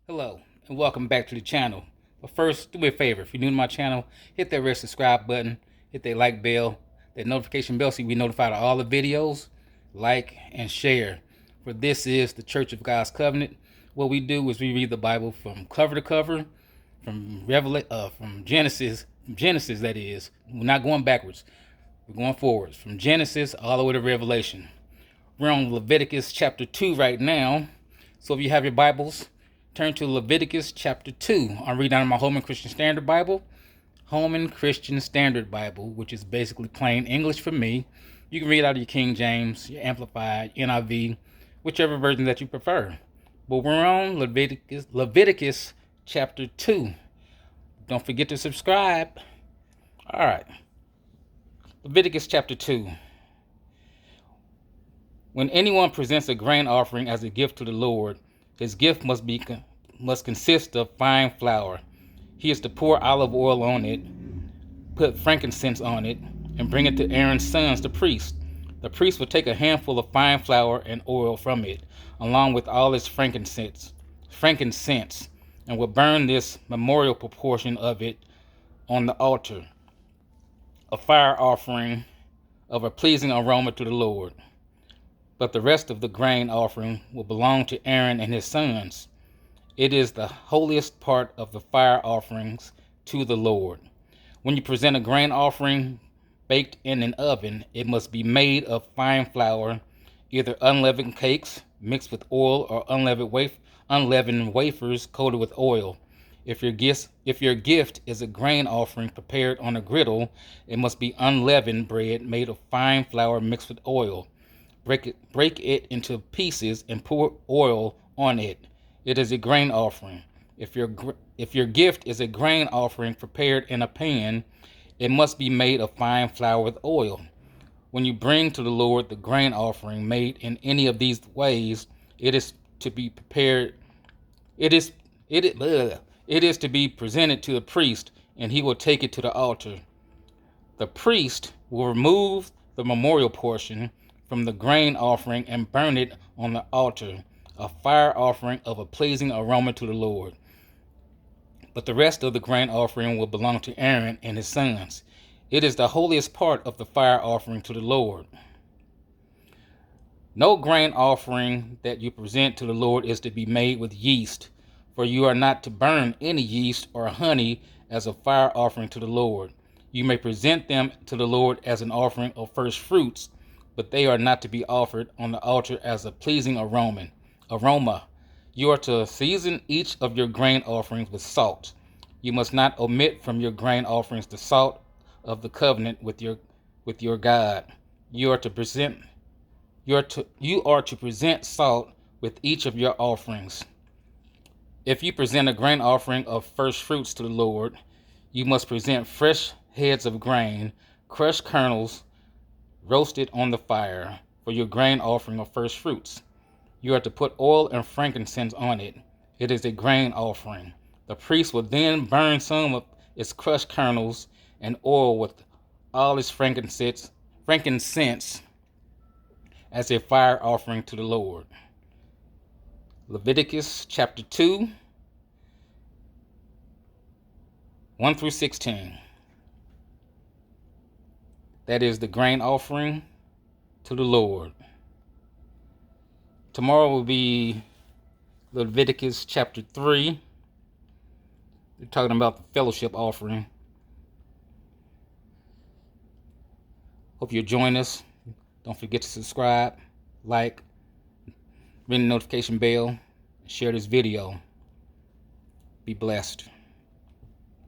Hello and welcome back to the channel. But first, do me a favor. If you're new to my channel, hit that red subscribe button, hit that like bell, that notification bell so you be notified of all the videos. Like and share. For this is the Church of God's Covenant. What we do is we read the Bible from cover to cover, from Genesis that is. We're not going backwards. We're going forwards. From Genesis all the way to Revelation. We're on Leviticus chapter 2 right now. So if you have your Bibles, turn to Leviticus chapter 2. I'm reading out of my Holman Christian Standard Bible. Holman Christian Standard Bible, which is basically plain English for me. You can read out of your King James, your Amplified, NIV, whichever version that you prefer. But we're on Leviticus chapter 2. Don't forget to subscribe. All right. Leviticus chapter 2. When anyone presents a grain offering as a gift to the Lord, his gift must consist of fine flour. He is to pour olive oil on it, put frankincense on it, and bring it to Aaron's sons, the priests. The priest will take a handful of fine flour and oil from it, along with all its frankincense, and will burn this memorial proportion of it on the altar, a fire offering of a pleasing aroma to the Lord. But the rest of the grain offering will belong to Aaron and his sons. It is the holiest part of the fire offerings to the Lord. When you present a grain offering baked in an oven, it must be made of fine flour, either unleavened cakes mixed with oil or unleavened wafers coated with oil. If your gift is a grain offering prepared on a griddle, it must be unleavened bread made of fine flour mixed with oil. Break it into pieces and pour oil on it. It is a grain offering. If your gift is a grain offering prepared in a pan, it must be made of fine flour with oil. When you bring to the Lord the grain offering made in any of these ways, it is to be presented to the priest, and he will take it to the altar. The priest will remove the memorial portion from the grain offering and burn it on the altar, a fire offering of a pleasing aroma to the Lord. But the rest of the grain offering will belong to Aaron and his sons. It is the holiest part of the fire offering to the Lord. No grain offering that you present to the Lord is to be made with yeast, for you are not to burn any yeast or honey as a fire offering to the Lord. You may present them to the Lord as an offering of first fruits, but they are not to be offered on the altar as a pleasing aroma. You are to season each of your grain offerings with salt. You must not omit from your grain offerings the salt of the covenant with your God. You are to present salt with each of your offerings. If you present a grain offering of first fruits to the Lord, you must present fresh heads of grain, crushed kernels, roasted on the fire, for your grain offering of first fruits. You are to put oil and frankincense on it. It is a grain offering. The priest will then burn some of its crushed kernels and oil with all its frankincense as a fire offering to the Lord. Leviticus chapter 2, 1 through 16. That is the grain offering to the Lord. Tomorrow will be Leviticus chapter 3. They're talking about the fellowship offering. Hope you'll join us. Don't forget to subscribe, like, ring the notification bell, and share this video. Be blessed.